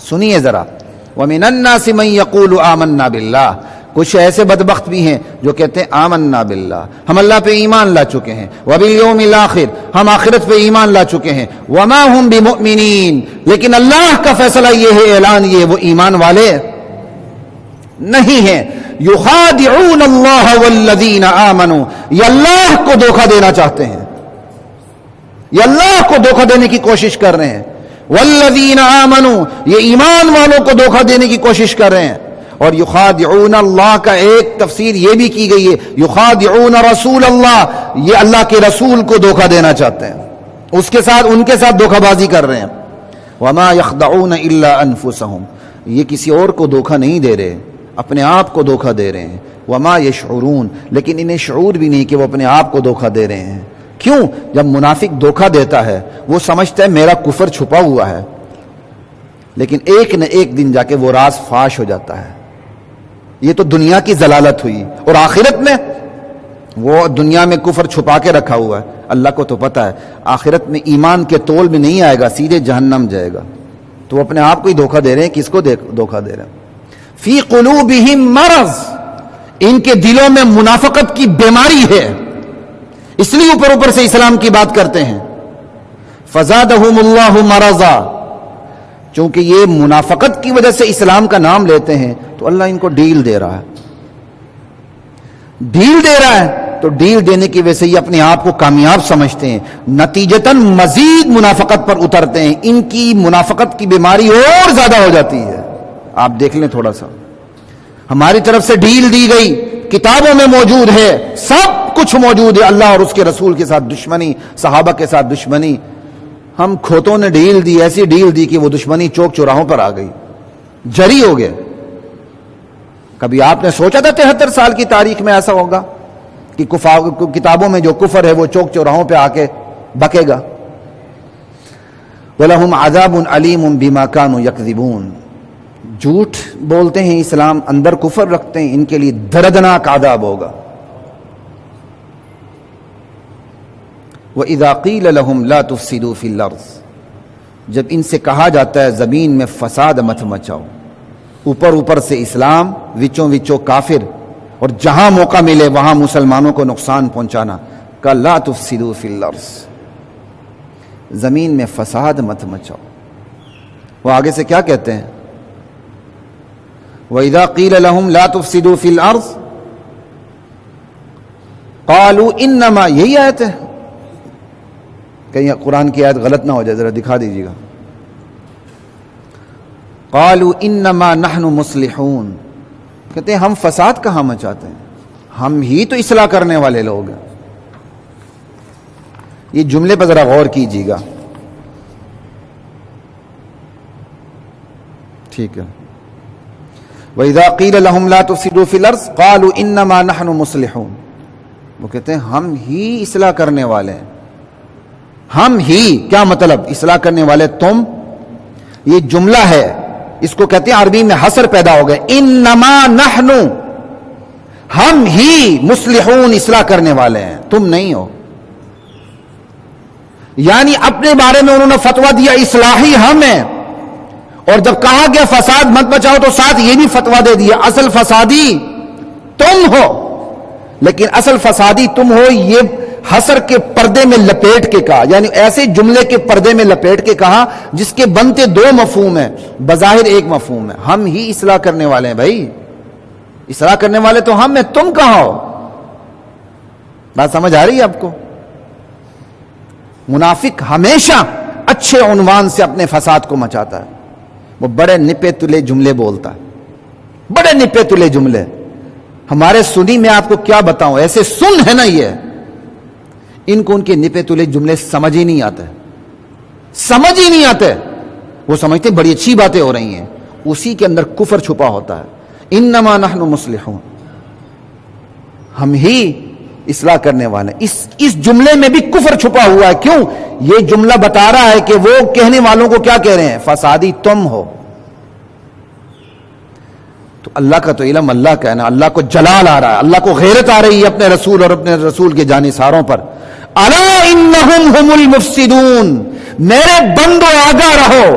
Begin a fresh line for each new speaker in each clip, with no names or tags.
سنیے ذرا، وَمِنَ النَّاسِ مَن يَقُولُ آمَنَّا بِاللَّهِ، کچھ ایسے بدبخت بھی ہیں جو کہتے ہیں آمنا باللہ، ہم اللہ پہ ایمان لا چکے ہیں، وبالیوم الآخر، ہم آخرت پہ ایمان لا چکے ہیں، وما ہم بمؤمنین، لیکن اللہ کا فیصلہ یہ ہے، اعلان یہ، وہ ایمان والے نہیں ہیں۔ یخادعون اللہ والذین آمنوا، یہ اللہ کو دھوکہ دینا چاہتے ہیں، یہ اللہ کو دھوکہ دینے کی کوشش کر رہے ہیں، والذین آمنوا، یہ ایمان والوں کو دھوکہ دینے کی کوشش کر رہے ہیں۔ اور یخادعون اللہ کا ایک تفسیر یہ بھی کی گئی ہے، یخادعون رسول اللہ، یہ اللہ کے رسول کو دھوکہ دینا چاہتے ہیں، اس کے ساتھ، ان کے ساتھ دھوکہ بازی کر رہے ہیں۔ وما یخدعون الا انفسهم، یہ کسی اور کو دھوکہ نہیں دے رہے، اپنے آپ کو دھوکہ دے رہے ہیں۔ وما یشعرون، لیکن انہیں شعور بھی نہیں کہ وہ اپنے آپ کو دھوکہ دے رہے ہیں۔ کیوں؟ جب منافق دھوکہ دیتا ہے وہ سمجھتا ہے میرا کفر چھپا ہوا ہے، لیکن ایک نہ ایک دن جا کے وہ راز فاش ہو جاتا ہے۔ یہ تو دنیا کی ضلالت ہوئی، اور آخرت میں وہ دنیا میں کفر چھپا کے رکھا ہوا ہے، اللہ کو تو پتہ ہے آخرت میں ایمان کے تول میں نہیں آئے گا، سیدھے جہنم جائے گا۔ تو وہ اپنے آپ کو ہی دھوکہ دے رہے ہیں۔ کس کو دھوکہ دے رہے ہیں؟ فی قلوبہم مرض، ان کے دلوں میں منافقت کی بیماری ہے، اس لیے اوپر سے اسلام کی بات کرتے ہیں۔ فزادہم اللہ مرضا، چونکہ یہ منافقت کی وجہ سے اسلام کا نام لیتے ہیں تو اللہ ان کو ڈیل دے رہا ہے، ڈیل دے رہا ہے، تو ڈیل دینے کی وجہ سے یہ اپنے آپ کو کامیاب سمجھتے ہیں، نتیجتاً مزید منافقت پر اترتے ہیں، ان کی منافقت کی بیماری اور زیادہ ہو جاتی ہے۔ آپ دیکھ لیں تھوڑا سا، ہماری طرف سے ڈیل دی گئی، کتابوں میں موجود ہے، سب کچھ موجود ہے، اللہ اور اس کے رسول کے ساتھ دشمنی، صحابہ کے ساتھ دشمنی، ہم کھوتوں نے ڈیل دی، ایسی ڈیل دی کہ وہ دشمنی چوک چوراہوں پر آ گئی، جری ہو گئے۔ کبھی آپ نے سوچا تھا 73 سال کی تاریخ میں ایسا ہوگا کہ کتابوں میں جو کفر ہے وہ چوک چوراہوں پہ آ کے بکے گا؟ وَلَهُمْ عَذَابٌ عَلِيمٌ بِمَا كَانُوا يَكْذِبُونَ، جھوٹ بولتے ہیں، اسلام اندر کفر رکھتے ہیں، ان کے لیے دردناک عذاب ہوگا۔ وَإِذَا قِيلَ لَهُمْ لَا تُفْسِدُوا فِي الْأَرْضِ، جب ان سے کہا جاتا ہے زمین میں فساد مت مچاؤ، اوپر سے اسلام، وچوں کافر، اور جہاں موقع ملے وہاں مسلمانوں کو نقصان پہنچانا، کہ لا تفسدوا فی الارض، زمین میں فساد مت مچاؤ۔ وہ آگے سے کیا کہتے ہیں؟ وَإِذَا قِيلَ لَهُمْ لَا تُفْسِدُوا فِي الْأَرْضِ قَالُوا إِنَّمَا، یہی آیت ہے، کہیں قرآن کی آیت غلط نہ ہو جائے، ذرا دکھا دیجیے گا۔ قالوا انما نحن مصلحون، کہتے ہیں ہم فساد کہاں مچاتے ہیں، ہم ہی تو اصلاح کرنے والے لوگ ہیں۔ یہ جملے پر ذرا غور کیجیے گا، ٹھیک ہے۔ وَإِذَا قِيلَ لَهُمْ لَا تُفْسِدُوا فِي الْأَرْضِ قَالُوا إِنَّمَا نَحْنُ مُصْلِحُونَ، وہ کہتے ہیں ہم ہی اصلاح کرنے والے ہیں، ہم ہی، کیا مطلب اصلاح کرنے والے تم؟ یہ جملہ ہے، اس کو کہتے ہیں عربی میں حصر پیدا ہو گئے، انما نحن، ہم ہی مصلحون، اصلاح کرنے والے ہیں، تم نہیں ہو۔ یعنی اپنے بارے میں انہوں نے فتویٰ دیا اصلاحی ہم ہیں، اور جب کہا گیا فساد مت بچاؤ تو ساتھ یہ بھی فتویٰ دے دیا اصل فسادی تم ہو، لیکن اصل فسادی تم ہو یہ حصر کے پردے میں لپیٹ کے کہا، یعنی ایسے جملے کے پردے میں لپیٹ کے کہا جس کے بنتے دو مفہوم ہیں، بظاہر ایک مفہوم ہے، ہم ہی اصلاح کرنے والے ہیں۔ بھائی اصلاح کرنے والے تو ہم ہیں، تم کہاں ہو؟ بات سمجھ آ رہی ہے آپ کو؟ منافق ہمیشہ اچھے عنوان سے اپنے فساد کو مچاتا ہے، وہ بڑے نپے تلے جملے بولتا ہے، بڑے نپے تلے جملے۔ ہمارے سنی میں آپ کو کیا بتاؤں، ایسے سن ہے نا، یہ ان کو ان کے نپے تلے جملے سمجھ ہی نہیں آتے، سمجھ ہی نہیں آتے، وہ سمجھتے بڑی اچھی باتیں ہو رہی ہیں، اسی کے اندر کفر چھپا ہوتا ہے۔ انما نحن مصلحون، ہم ہی اصلاح کرنے والے، اس جملے میں بھی کفر چھپا ہوا ہے۔ کیوں؟ یہ جملہ بتا رہا ہے کہ وہ کہنے والوں کو کیا کہہ رہے ہیں، فسادی تم ہو۔ تو اللہ کا تو علم اللہ کا ہے نا، اللہ کو جلال آ رہا ہے، اللہ کو غیرت آ رہی ہے اپنے رسول اور اپنے رسول کے جانثاروں پر۔ الا انہم ہم المفسدون، میرے بندو آگاہ رہو،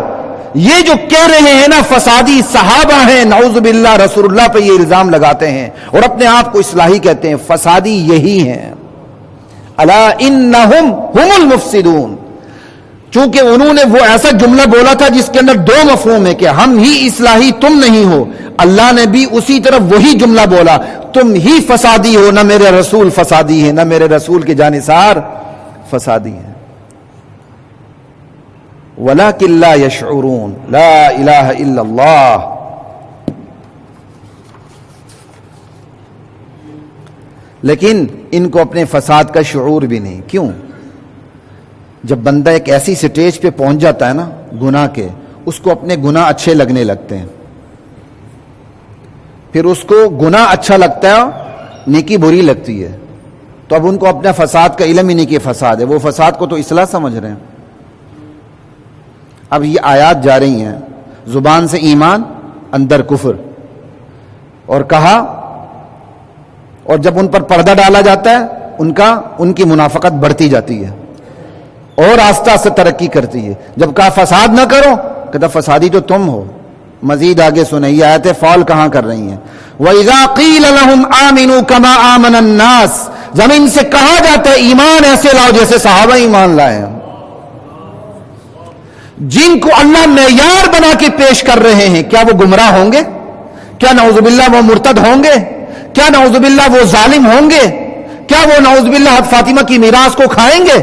یہ جو کہہ رہے ہیں نا فسادی صحابہ ہیں، نعوذ باللہ رسول اللہ پہ یہ الزام لگاتے ہیں اور اپنے آپ کو اصلاحی کہتے ہیں، فسادی یہی ہیں۔ الا انہم ہم المفسدون، چونکہ انہوں نے وہ ایسا جملہ بولا تھا جس کے اندر دو مفہوم ہے کہ ہم ہی اصلاحی تم نہیں ہو، اللہ نے بھی اسی طرف وہی جملہ بولا، تم ہی فسادی ہو، نہ میرے رسول فسادی ہے، نہ میرے رسول کے جانثار فسادی ہیں۔ وَلَكِنْ لَا يَشْعُرُونَ، لا الہ الا اللہ۔ لیکن ان کو اپنے فساد کا شعور بھی نہیں۔ کیوں؟ جب بندہ ایک ایسی سٹیج پہ پہنچ جاتا ہے نا گناہ کے، اس کو اپنے گناہ اچھے لگنے لگتے ہیں، پھر اس کو گناہ اچھا لگتا ہے، نیکی بری لگتی ہے، تو اب ان کو اپنا فساد کا علم ہی نہیں کہ فساد ہے، وہ فساد کو تو اصلاح سمجھ رہے ہیں۔ اب یہ آیات جا رہی ہیں، زبان سے ایمان اندر کفر، اور کہا، اور جب ان پر پردہ ڈالا جاتا ہے ان کی منافقت بڑھتی جاتی ہے اور آہستہ آہستہ ترقی کرتی ہے۔ جب کہا فساد نہ کرو، کہتا فسادی تو تم ہو۔ مزید آگے سنیں، یہ آیتیں فال کہاں کر رہی ہیں؟ وَإِذَا قِيلَ لَهُمْ آمِنُوا كَمَا آمَنَ النَّاسِ، زمین سے کہا جاتا ہے ایمان ایسے لاؤ جیسے صحابہ ایمان لائے ہیں۔ جن کو اللہ معیار بنا کے پیش کر رہے ہیں، کیا وہ گمراہ ہوں گے؟ کیا نعوذ باللہ وہ مرتد ہوں گے؟ کیا نعوذ باللہ وہ ظالم ہوں گے؟ کیا وہ نعوذ باللہ حضرت فاطمہ کی میراث کو کھائیں گے؟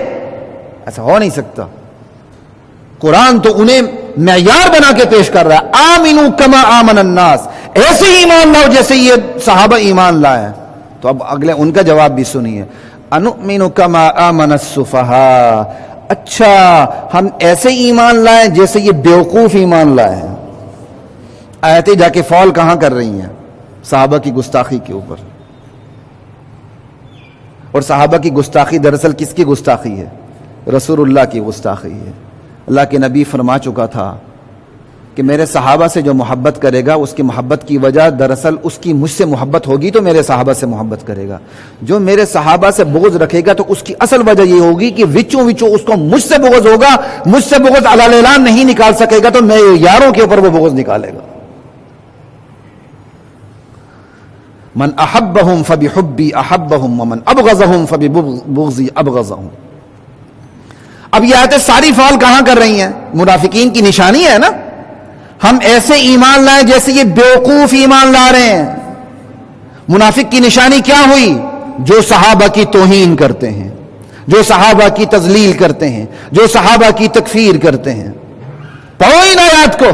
ایسا ہو نہیں سکتا۔ قرآن تو انہیں معیار بنا کے پیش کر رہا ہے، آمنوا کما آمن الناس، ایسے ہی ایمان لاؤ جیسے یہ صحابہ ایمان لائے۔ تو اب اگلے ان کا جواب بھی سنیے، انؤمن کما آمن السفہاء، اچھا ہم ایسے ایمان لائیں جیسے یہ بیوقوف ایمان لائے ہیں۔ آیتیں جا کے فال کہاں کر رہی ہیں؟ صحابہ کی گستاخی کے اوپر۔ اور صحابہ کی گستاخی دراصل کس کی گستاخی ہے؟ رسول اللہ کی گستاخی ہے۔ اللہ کے نبی فرما چکا تھا کہ میرے صحابہ سے جو محبت کرے گا اس کی محبت کی وجہ دراصل اس کی مجھ سے محبت ہوگی تو میرے صحابہ سے محبت کرے گا، جو میرے صحابہ سے بغض رکھے گا تو اس کی اصل وجہ یہ ہوگی کہ وچوں اس کو مجھ سے بغض ہوگا، مجھ سے بغض علی الاعلان نہیں نکال سکے گا تو میرے یاروں کے اوپر وہ بغض نکالے گا۔ من احبهم فبحبی احبهم ومن ابغضهم فببغضی ابغضهم۔ اب یہ آیتیں ساری فعال کہاں کر رہی ہیں؟ منافقین کی نشانی ہے نا، ہم ایسے ایمان لائیں جیسے یہ بیوقوف ایمان لا رہے ہیں۔ منافق کی نشانی کیا ہوئی؟ جو صحابہ کی توہین کرتے ہیں، جو صحابہ کی تذلیل کرتے ہیں، جو صحابہ کی تکفیر کرتے ہیں۔ پڑھو ان آیات کو،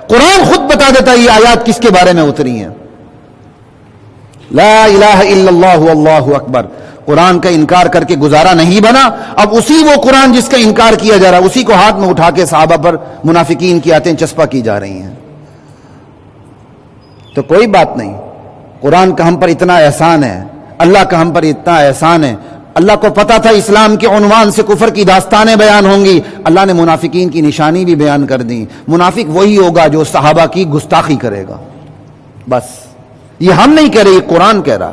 قرآن خود بتا دیتا ہے یہ آیات کس کے بارے میں اتری ہیں۔ لا الہ الا اللہ واللہ اکبر، قرآن کا انکار کر کے گزارا نہیں بنا۔ اب اسی وہ قرآن جس کا انکار کیا جا رہا ہے اسی کو ہاتھ میں اٹھا کے صحابہ پر منافقین کی آیتیں چسپا کی جا رہی ہیں۔ تو کوئی بات نہیں، قرآن کا ہم پر اتنا احسان ہے، اللہ کا ہم پر اتنا احسان ہے، اللہ کو پتا تھا اسلام کے عنوان سے کفر کی داستانیں بیان ہوں گی، اللہ نے منافقین کی نشانی بھی بیان کر دی۔ منافق وہی ہوگا جو صحابہ کی گستاخی کرے گا، بس یہ ہم نہیں کہہ رہے، یہ قرآن کہہ رہا۔